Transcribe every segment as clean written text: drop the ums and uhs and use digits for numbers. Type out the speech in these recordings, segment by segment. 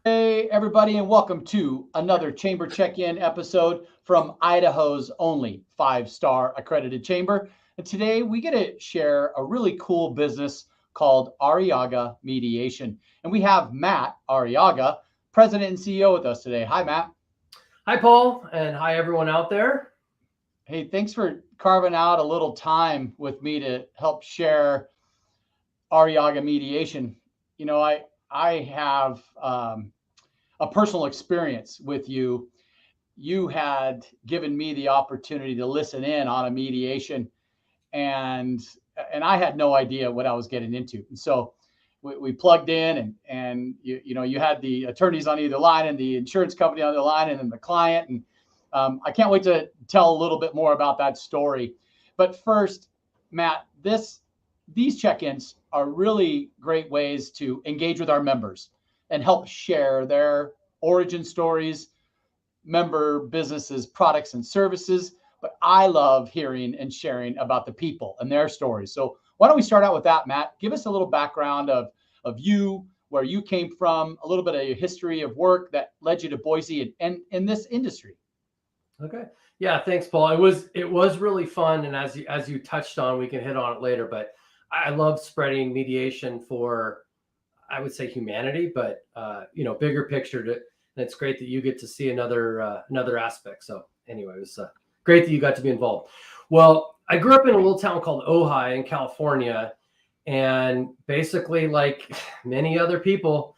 Hey, everybody, and welcome to another Chamber Check-In episode from Idaho's only five-star accredited chamber. And today we get to share a really cool business called Arriaga Mediation. And we have Matt Arriaga, President and CEO, with us today. Hi, Matt. Hi, Paul, and hi, everyone out there. Hey, thanks for carving out a little time with me to help share Arriaga Mediation. You know, I have a personal experience with you. You had given me the opportunity to listen in on a mediation, and I had no idea what I was getting into. And so we plugged in, and you had the attorneys on either line and the insurance company on the other line, and then the client. And I can't wait to tell a little bit more about that story. But first, Matt, these check-ins are really great ways to engage with our members and help share their origin stories, member businesses, products, and services. But I love hearing and sharing about the people and their stories. So why don't we start out with that, Matt? Give us a little background of you, where you came from, a little bit of your history of work that led you to Boise and in this industry. Okay. Yeah, thanks, Paul. It was really fun, and as you touched on, we can hit on it later. But I love spreading mediation for, I would say, humanity, but bigger picture. And it's great that you get to see another aspect. So anyway, it was great that you got to be involved. Well, I grew up in a little town called Ojai in California, and basically, like many other people,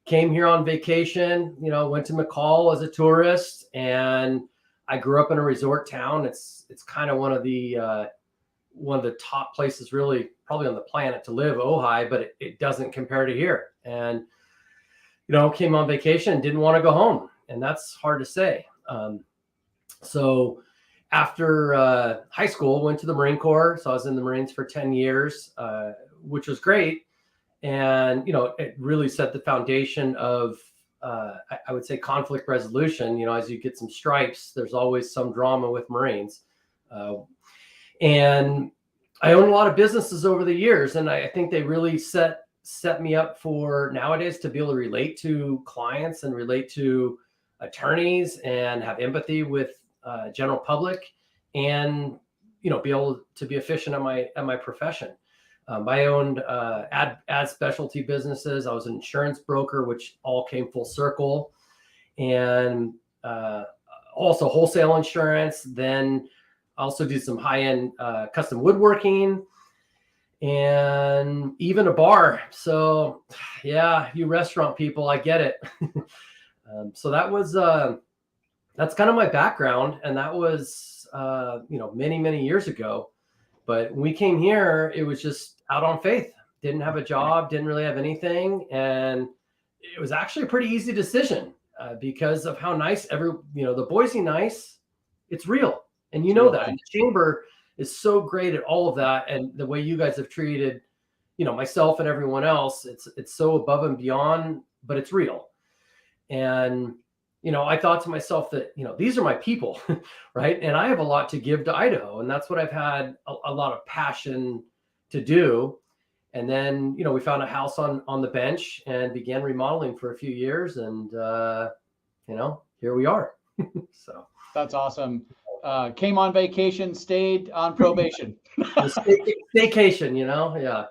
came here on vacation. Went to McCall as a tourist, and I grew up in a resort town. It's kind of one of the top places, really, probably on the planet to live, Ojai, but it doesn't compare to here. And came on vacation and didn't want to go home, and that's hard to say. So after high school, went to the Marine Corps. So I was in the Marines for 10 years, which was great. And, it really set the foundation of, I would say, conflict resolution. As you get some stripes, there's always some drama with Marines. And I own a lot of businesses over the years, and I think they really set me up for nowadays to be able to relate to clients and relate to attorneys and have empathy with general public, and be able to be efficient at my profession. I owned ad specialty businesses. I was an insurance broker, which all came full circle, and also wholesale insurance. Then I also did some high-end custom woodworking and even a bar. So yeah, you restaurant people, I get it. So that's kind of my background, and that was many, many years ago. But when we came here, it was just out on faith. Didn't have a job, didn't really have anything, and it was actually a pretty easy decision because of how nice the Boise nice. It's real, and that. And the chamber is so great at all of that, and the way you guys have treated, myself and everyone else. It's so above and beyond, but it's real. And I thought to myself that, these are my people, right? And I have a lot to give to Idaho, and that's what I've had a lot of passion to do. And then, we found a house on the bench and began remodeling for a few years, and here we are. So that's awesome. Came on vacation, stayed on probation. Staycation, yeah.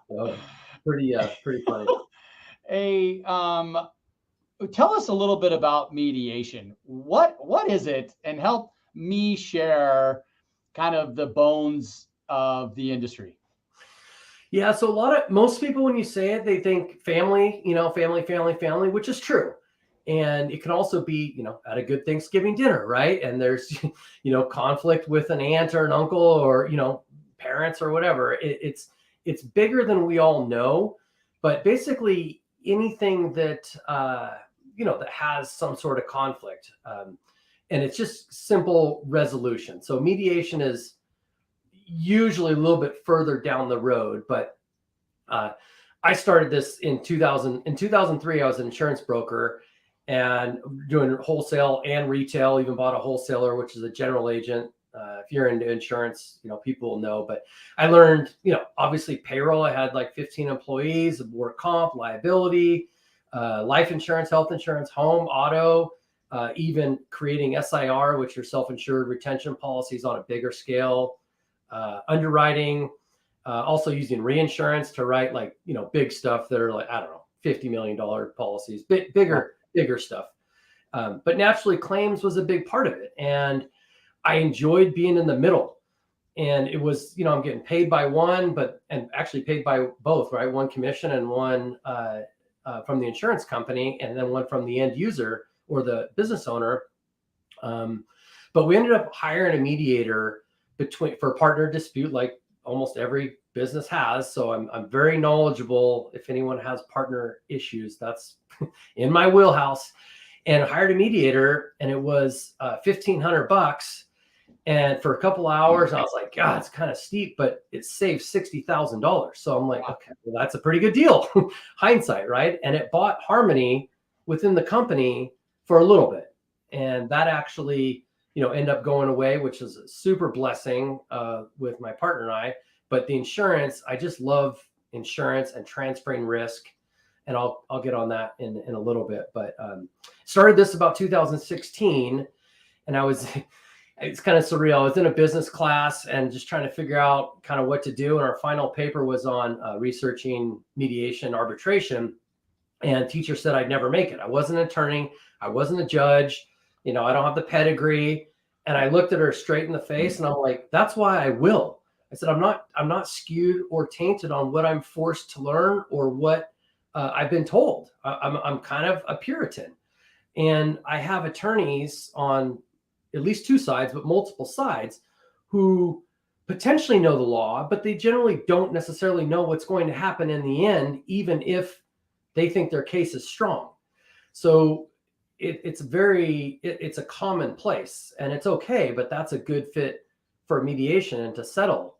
So, pretty funny. Hey, tell us a little bit about mediation. What is it, and help me share kind of the bones of the industry. Yeah, so most people, when you say it, they think family, family, which is true. And it can also be, at a good Thanksgiving dinner, right? And there's, conflict with an aunt or an uncle or, parents or whatever. It's bigger than we all know, but basically anything that, that has some sort of conflict. And it's just simple resolution. So mediation is usually a little bit further down the road, but I started this in 2000. In 2003, I was an insurance broker and doing wholesale and retail. Even bought a wholesaler, which is a general agent. If you're into insurance, people will know. But I learned, obviously payroll. I had like 15 employees, work comp, liability, life insurance, health insurance, home, auto, even creating SIR, which are self-insured retention policies on a bigger scale, underwriting, also using reinsurance to write like, big stuff that are like, I don't know, $50 million policies, bigger stuff. But naturally claims was a big part of it. And I enjoyed being in the middle. And it was, I'm getting paid by one, and actually paid by both, right? One commission and one from the insurance company, and then one from the end user or the business owner. But we ended up hiring a mediator for partner dispute, like almost every business has. So I'm very knowledgeable. If anyone has partner issues, that's in my wheelhouse. And hired a mediator, and it was $1,500. And for a couple of hours, I was like, God, it's kind of steep, but it saved $60,000. So I'm like, okay, well, that's a pretty good deal. Hindsight, right? And it bought harmony within the company for a little bit. And that actually, ended up going away, which is a super blessing with my partner and I. But the insurance, I just love insurance and transferring risk. And I'll get on that in a little bit. But started this about 2016, and it's kind of surreal. I was in a business class and just trying to figure out kind of what to do. And our final paper was on researching mediation arbitration. And teacher said I'd never make it. I wasn't an attorney. I wasn't a judge. I don't have the pedigree. And I looked at her straight in the face, and I'm like, that's why I will. I said, I'm not skewed or tainted on what I'm forced to learn or what I've been told. I'm kind of a Puritan. And I have attorneys on at least two sides, but multiple sides, who potentially know the law, but they generally don't necessarily know what's going to happen in the end, even if they think their case is strong. So it's a commonplace, and it's okay, but that's a good fit for mediation and to settle.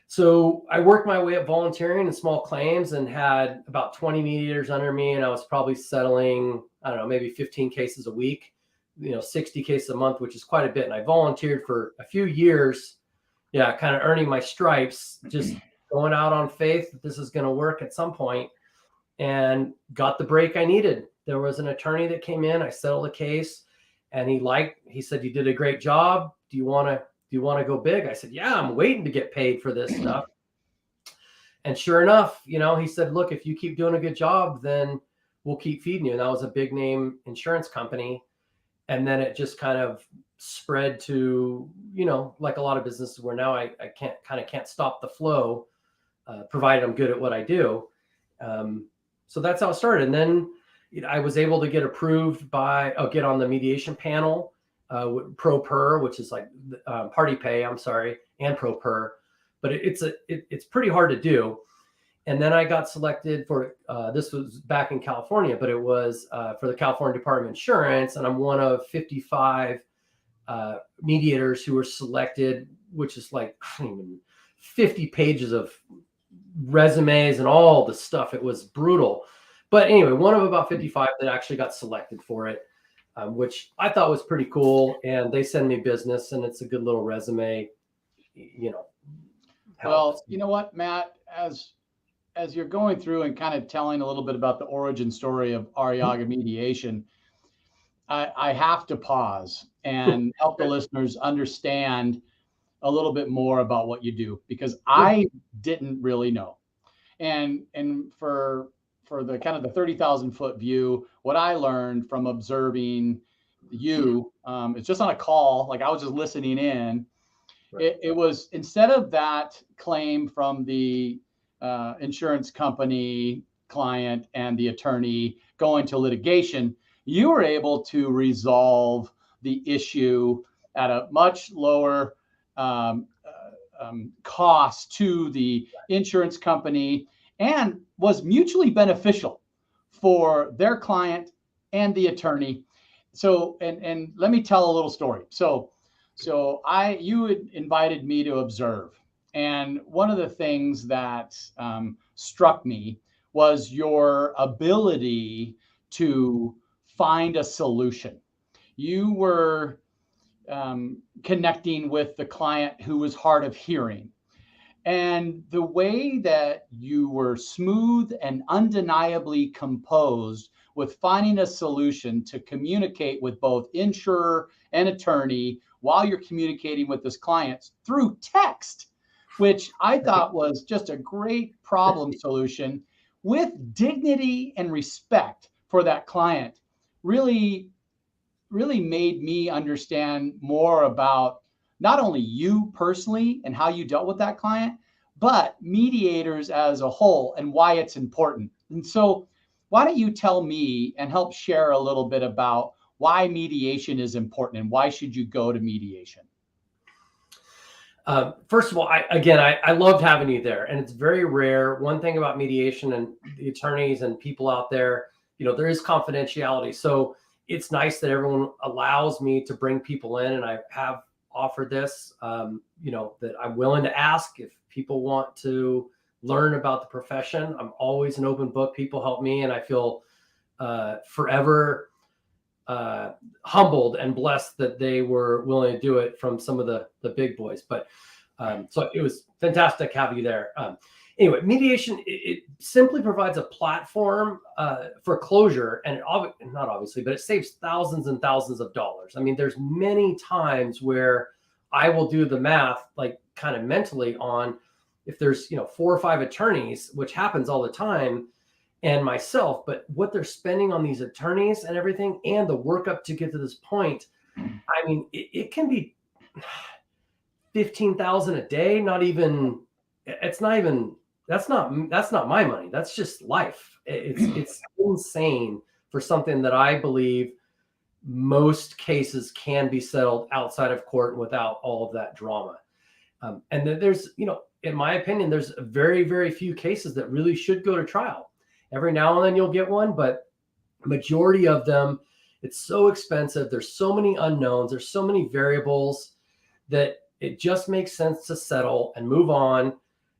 So I worked my way up volunteering in small claims and had about 20 mediators under me, and I was probably settling, I don't know, maybe 15 cases a week. 60 cases a month, which is quite a bit. And I volunteered for a few years. Yeah. Kind of earning my stripes, just going out on faith that this is going to work at some point, and got the break I needed. There was an attorney that came in, I settled a case, and he said, you did a great job. Do you want to go big? I said, yeah, I'm waiting to get paid for this stuff. And sure enough, he said, look, if you keep doing a good job, then we'll keep feeding you. And that was a big name insurance company. And then it just kind of spread to, like a lot of businesses where now I can't stop the flow, provided I'm good at what I do. So that's how it started. And then I was able to get approved get on the mediation panel, pro per, which is like party pay, and pro per. But it's pretty hard to do. And then I got selected for, this was back in California, but it was for the California Department of Insurance. And I'm one of 55 mediators who were selected, which is like 50 pages of resumes and all the stuff. It was brutal. But anyway, one of about 55 that actually got selected for it, which I thought was pretty cool. And they send me business, and it's a good little resume, Well, you know what, Matt, as you're going through and kind of telling a little bit about the origin story of Arriaga Mediation, I have to pause and help the listeners understand a little bit more about what you do, because I didn't really know. And for the kind of the 30,000 foot view, what I learned from observing you, it's just on a call, like I was just listening in. Right. It was, instead of that claim from the insurance company client and the attorney going to litigation, you were able to resolve the issue at a much lower cost to the insurance company, and was mutually beneficial for their client and the attorney. So, and let me tell a little story. So you had invited me to observe. And one of the things that struck me was your ability to find a solution. You were connecting with the client who was hard of hearing. And the way that you were smooth and undeniably composed with finding a solution to communicate with both insurer and attorney while you're communicating with this client through text, which I thought was just a great problem solution with dignity and respect for that client, really really made me understand more about not only you personally and how you dealt with that client, but mediators as a whole and why it's important. And so, why don't you tell me and help share a little bit about why mediation is important and why should you go to mediation? First of all, I loved having you there, and it's very rare. One thing about mediation and the attorneys and people out there, there is confidentiality. So it's nice that everyone allows me to bring people in, and I have offered this, that I'm willing to ask if people want to learn about the profession. I'm always an open book. People help me, and I feel forever humbled and blessed that they were willing to do it from some of the big boys. But so it was fantastic having you there. Anyway, mediation, it simply provides a platform for closure, and not obviously, but it saves thousands and thousands of dollars. I mean, there's many times where I will do the math, like kind of mentally on if there's, 4 or 5 attorneys, which happens all the time, and myself, but what they're spending on these attorneys and everything, and the work up to get to this point. I mean, it can be 15,000 a day. That's not my money. That's just life. It's insane for something that I believe most cases can be settled outside of court without all of that drama. And then there's, in my opinion, there's very, very few cases that really should go to trial. Every now and then you'll get one, but majority of them, it's so expensive. There's so many unknowns. There's so many variables that it just makes sense to settle and move on.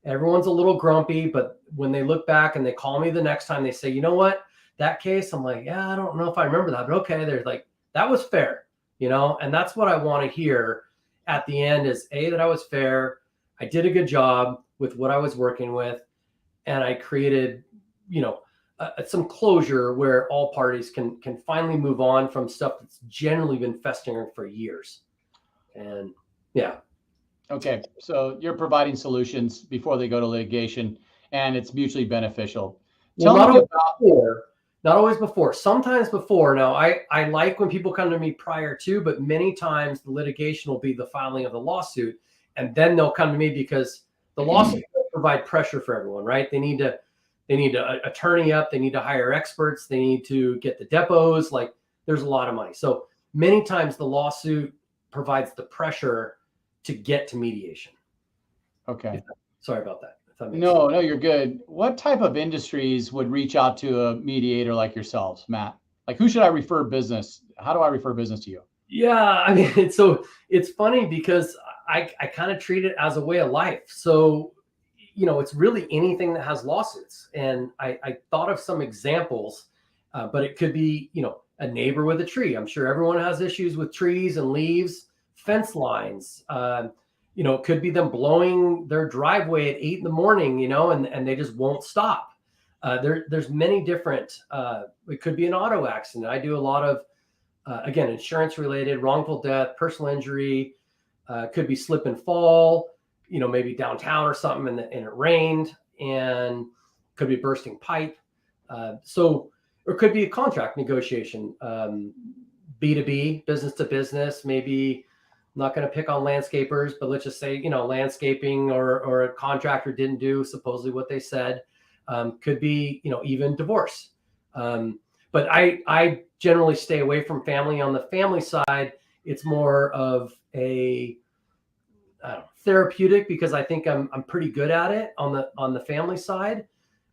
Everyone's a little grumpy, but when they look back and they call me the next time, they say, you know what, that case, I'm like, yeah, I don't know if I remember that, but okay. They're like, that was fair, and that's what I want to hear at the end is that I was fair. I did a good job with what I was working with, and I created, some closure where all parties can finally move on from stuff that's generally been festering for years. And yeah. Okay, so you're providing solutions before they go to litigation, and it's mutually beneficial. Well, not always before. Sometimes before. Now, I like when people come to me prior to, but many times the litigation will be the filing of the lawsuit, and then they'll come to me because the lawsuit will provide pressure for everyone, right? They need to attorney up. They need to hire experts. They need to get the depots. Like, there's a lot of money. So many times the lawsuit provides the pressure to get to mediation. Okay. Sorry about that. No, you're good. What type of industries would reach out to a mediator like yourselves, Matt? Like, who should I refer business? How do I refer business to you? Yeah, I mean, it's funny because I kind of treat it as a way of life. So, it's really anything that has lawsuits. And I thought of some examples, but it could be, a neighbor with a tree. I'm sure everyone has issues with trees and leaves, fence lines. It could be them blowing their driveway at 8 a.m, and they just won't stop. There's many different, it could be an auto accident. I do a lot of, again, insurance related, wrongful death, personal injury, could be slip and fall, maybe downtown or something and it rained, and could be bursting pipe. Or could be a contract negotiation, B2B, business to business, maybe. I'm not going to pick on landscapers, but let's just say, landscaping or a contractor didn't do supposedly what they said. Could be, even divorce. But I generally stay away from family. On the family side, it's more of a therapeutic, because I think I'm pretty good at it on the family side.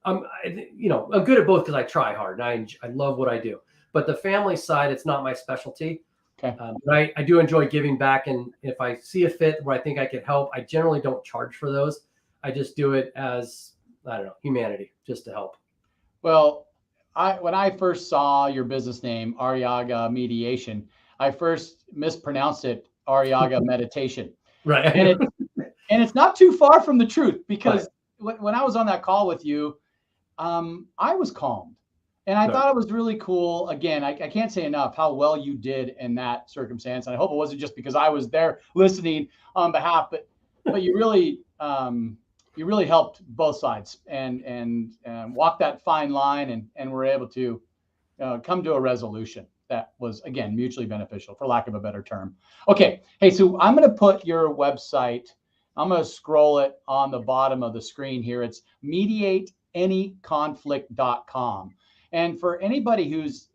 I'm good at both because I try hard and I love what I do. But the family side, it's not my specialty. Okay. But I do enjoy giving back, and if I see a fit where I think I can help, I generally don't charge for those. I just do it as, humanity, just to help. Well, when I first saw your business name, Arriaga Mediation, I first mispronounced it Arriaga Meditation. Right. And it's not too far from the truth, because when I was on that call with you, I was calmed. And I thought it was really cool. Again, I can't say enough how well you did in that circumstance. And I hope it wasn't just because I was there listening on behalf, but you really helped both sides and walk that fine line, and were able to come to a resolution that was, again, mutually beneficial, for lack of a better term. Okay. Hey, so I'm going to put your website, I'm going to scroll it on the bottom of the screen here. It's mediateanyconflict.com. And for anybody who's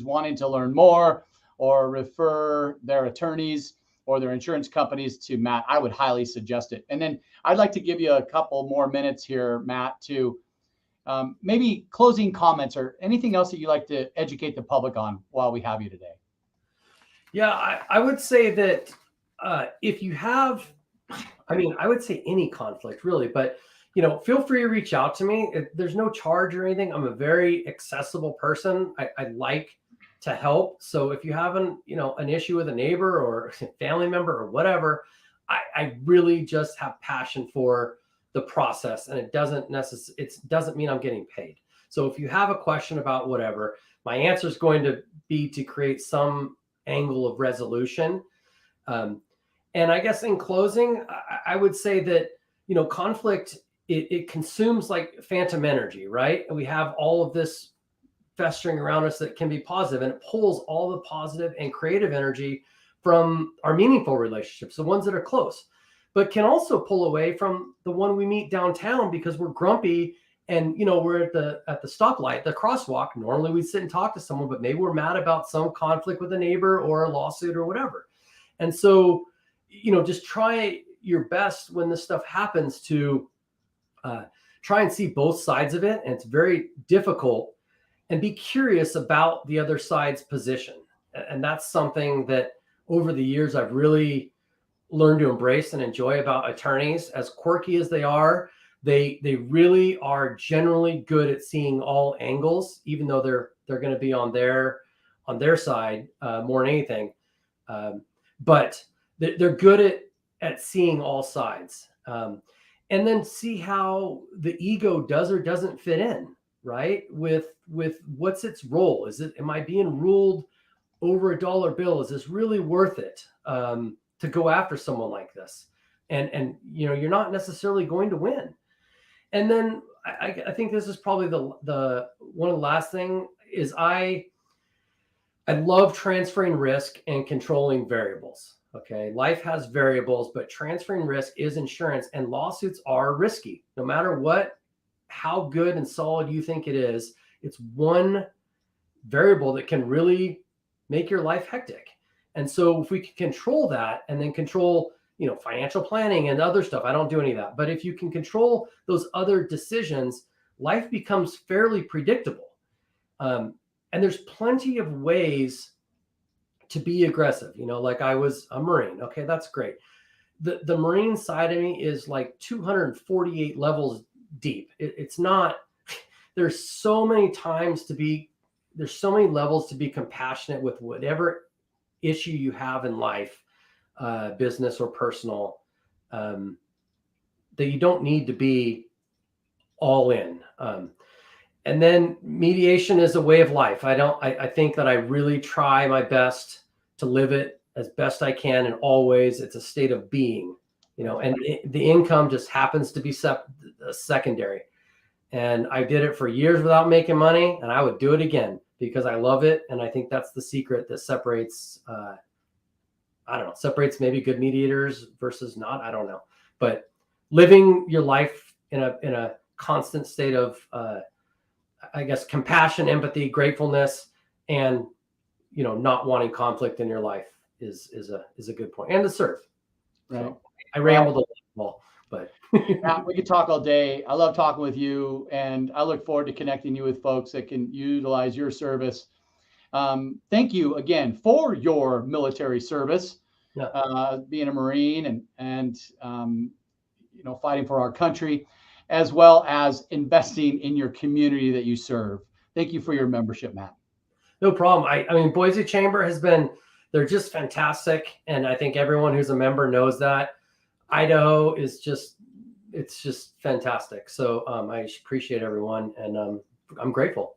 wanting to learn more or refer their attorneys or their insurance companies to Matt, I would highly suggest it. And then I'd like to give you a couple more minutes here, Matt, to maybe closing comments or anything else that you'd like to educate the public on while we have you today. Yeah, I would say that if you have, I would say any conflict really, but feel free to reach out to me. There's no charge or anything. I'm a very accessible person. I like to help. So if you have an issue with a neighbor or a family member or whatever, I really just have passion for the process, and it doesn't mean I'm getting paid. So if you have a question about whatever, my answer is going to be to create some angle of resolution. And I guess in closing, I would say that, conflict, it consumes like phantom energy, right? And we have all of this festering around us that can be positive, and it pulls all the positive and creative energy from our meaningful relationships, the ones that are close, but can also pull away from the one we meet downtown because we're grumpy and, we're at the stoplight, the crosswalk. Normally we sit and talk to someone, but maybe we're mad about some conflict with a neighbor or a lawsuit or whatever. And so, just try your best when this stuff happens to try and see both sides of it. And it's very difficult, and be curious about the other side's position. And that's something that over the years I've really learned to embrace and enjoy about attorneys. As quirky as they are, they really are generally good at seeing all angles, even though they're going to be on their side more than anything. But they're good at seeing all sides. And then see how the ego does or doesn't fit in, right? With what's its role? Am I being ruled over $1 bill? Is this really worth it to go after someone like this? And you're not necessarily going to win. And then I think this is probably the one of the last thing is I love transferring risk and controlling variables. Okay. Life has variables, but transferring risk is insurance, and lawsuits are risky. No matter how good and solid you think it is, it's one variable that can really make your life hectic. And so if we can control that, and then control, financial planning and other stuff, I don't do any of that. But if you can control those other decisions, life becomes fairly predictable. And there's plenty of ways to be aggressive, like I was a Marine. Okay, that's great. The Marine side of me is like 248 levels deep. It's not, there's so many levels to be compassionate with whatever issue you have in life, business or personal, that you don't need to be all in. And then mediation is a way of life. I think that I really try my best to live it as best I can. And always it's a state of being, and the income just happens to be secondary. And I did it for years without making money, and I would do it again because I love it. And I think that's the secret that separates, separates maybe good mediators versus not, I don't know, but living your life in a constant state of, compassion, empathy, gratefulness, and, not wanting conflict in your life is a good point. And to serve. Right. So I rambled a little, but Matt, we could talk all day. I love talking with you, and I look forward to connecting you with folks that can utilize your service. Thank you again for your military service, being a Marine and fighting for our country, as well as investing in your community that you serve. Thank you for your membership, Matt. No problem. I mean, Boise Chamber they're just fantastic. And I think everyone who's a member knows that. Idaho is it's just fantastic. So I appreciate everyone, and I'm grateful.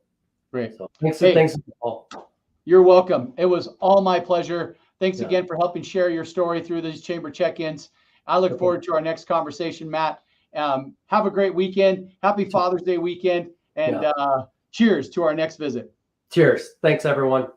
Great. So thanks, Hey. thanks all. You're welcome. It was all my pleasure. Thanks Yeah. again for helping share your story through these chamber check-ins. I look Okay. forward to our next conversation, Matt. Have a great weekend. Happy Father's Day weekend, and cheers to our next visit. Cheers. Thanks, everyone.